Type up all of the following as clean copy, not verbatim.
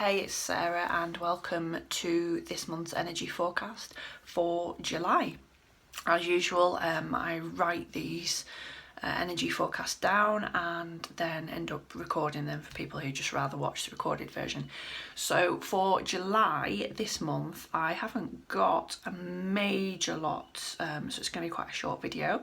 Hey, it's Sarah and welcome to this month's energy forecast for July. As usual, I write these energy forecasts down and then end up recording them for people who just rather watch the recorded version. So for July this month, I haven't got a major lot, so it's going to be quite a short video.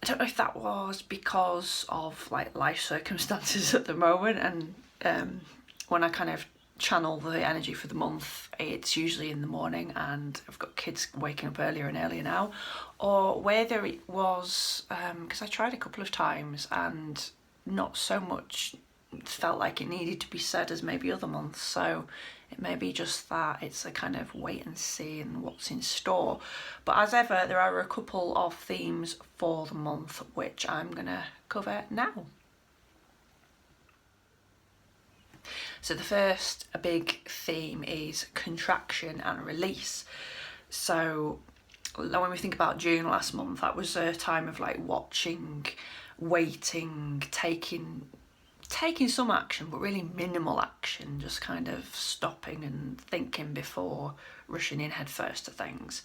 I don't know if that was because of like life circumstances at the moment, and when I kind of channel the energy for the month, it's usually in the morning and I've got kids waking up earlier and earlier now, or whether it was because I tried a couple of times and not so much felt like it needed to be said as maybe other months. So it may be just that it's a kind of wait and see and what's in store. But as ever, there are a couple of themes for the month which I'm gonna cover now. So the first big theme is contraction and release. So when we think about June last month, that was a time of like watching, waiting, taking some action, but really minimal action, just kind of stopping and thinking before rushing in head first to things.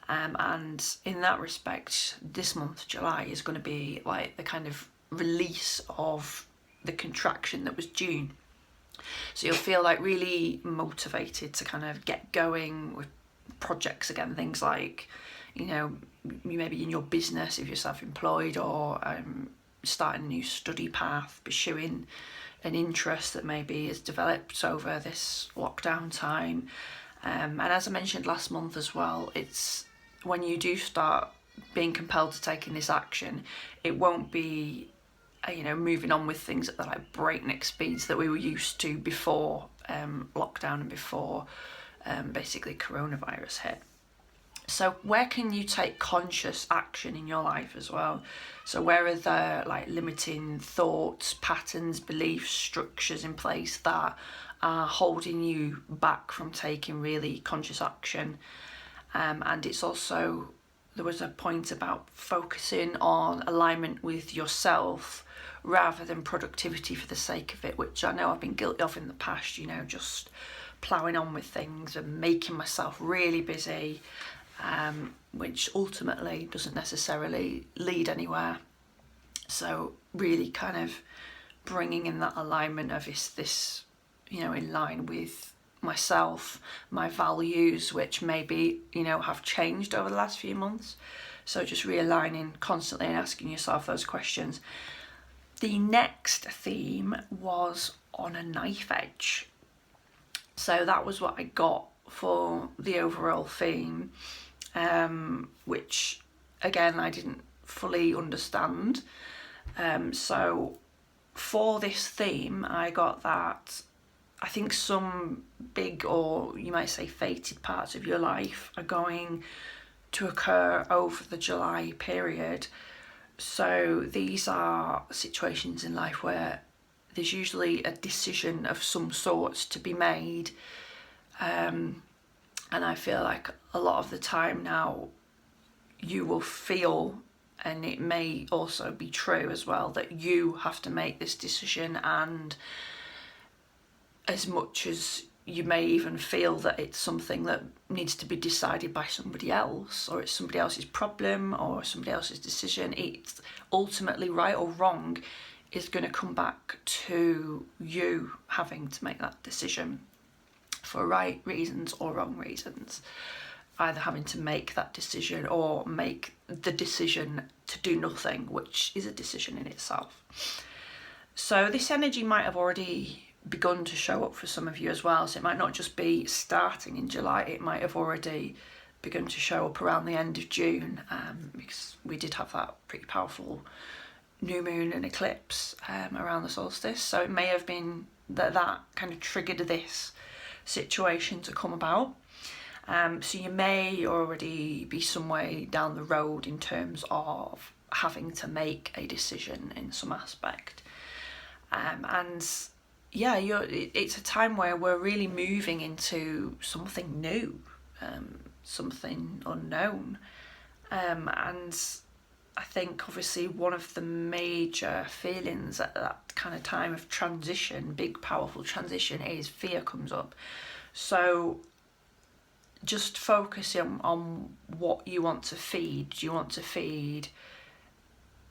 And in that respect, this month, July, is going to be like the kind of release of the contraction that was June. So you'll feel like really motivated to kind of get going with projects again, things like, you know, maybe in your business if you're self-employed, or starting a new study path, pursuing an interest that maybe has developed over this lockdown time. And as I mentioned last month as well, it's when you do start being compelled to taking this action, it won't be moving on with things at the like breakneck speeds that we were used to before lockdown and before basically coronavirus hit. So where can you take conscious action in your life as well? So where are the like limiting thoughts, patterns, beliefs, structures in place that are holding you back from taking really conscious action? And it's also, there was a point about focusing on alignment with yourself rather than productivity for the sake of it, which I know I've been guilty of in the past, just ploughing on with things and making myself really busy, which ultimately doesn't necessarily lead anywhere. So really kind of bringing in that alignment of this in line with myself, my values, which maybe, have changed over the last few months. So just realigning constantly and asking yourself those questions. The next theme was on a knife edge. So that was what I got for the overall theme, which again, I didn't fully understand. So for this theme, I got that I think some big, or you might say fated parts of your life are going to occur over the July period. So these are situations in life where there's usually a decision of some sorts to be made. And I feel like a lot of the time now you will feel, and it may also be true as well, that you have to make this decision, and as much as you may even feel that it's something that needs to be decided by somebody else, or it's somebody else's problem or somebody else's decision, it's ultimately, right or wrong, is going to come back to you having to make that decision for right reasons or wrong reasons. Either having to make that decision or make the decision to do nothing, which is a decision in itself. So this energy might have already begun to show up for some of you as well. So it might not just be starting in July, it might have already begun to show up around the end of June, because we did have that pretty powerful new moon and eclipse around the solstice. So it may have been that kind of triggered this situation to come about. So you may already be some way down the road in terms of having to make a decision in some aspect. And yeah, it's a time where we're really moving into something new, something unknown. And I think obviously one of the major feelings at that kind of time of transition, big powerful transition, is fear comes up. So just focusing on what you want to feed. Do you want to feed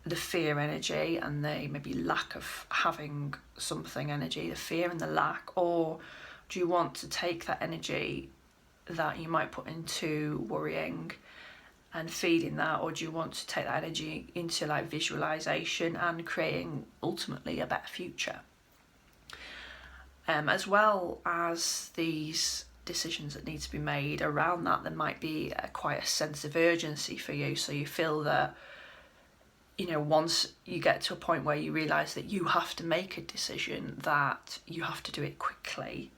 the fear energy and the maybe lack of having something energy, the fear and the lack, or do you want to take that energy that you might put into worrying and feeding that, or do you want to take that energy into like visualization and creating ultimately a better future? As well as these decisions that need to be made around that, there might be quite a sense of urgency for you, so you feel that, you know, once you get to a point where you realise that you have to make a decision, that you have to do it quickly.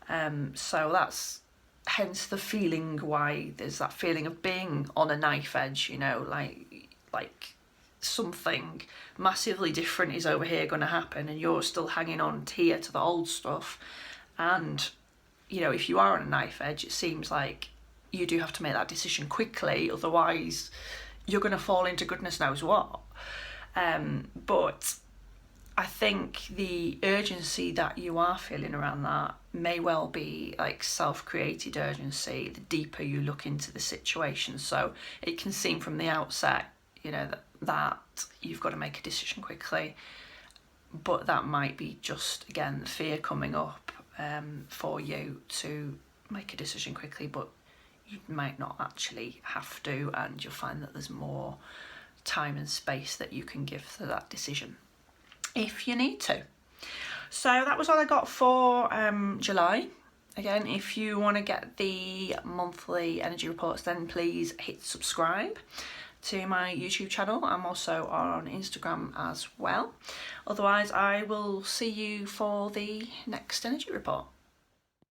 So that's hence the feeling why there's that feeling of being on a knife edge, you know, like something massively different is over here going to happen and you're still hanging on here to the old stuff. And, you know, if you are on a knife edge, it seems like you do have to make that decision quickly, otherwise you're going to fall into goodness knows what. But I think the urgency that you are feeling around that may well be like self-created urgency the deeper you look into the situation. So it can seem from the outset, you know, that you've got to make a decision quickly, but that might be just, again, the fear coming up for you to make a decision quickly, but you might not actually have to, and you'll find that there's more time and space that you can give to that decision if you need to. So that was all I got for July. Again, if you want to get the monthly energy reports, then please hit subscribe to my YouTube channel. I'm also on Instagram as well. Otherwise, I will see you for the next energy report.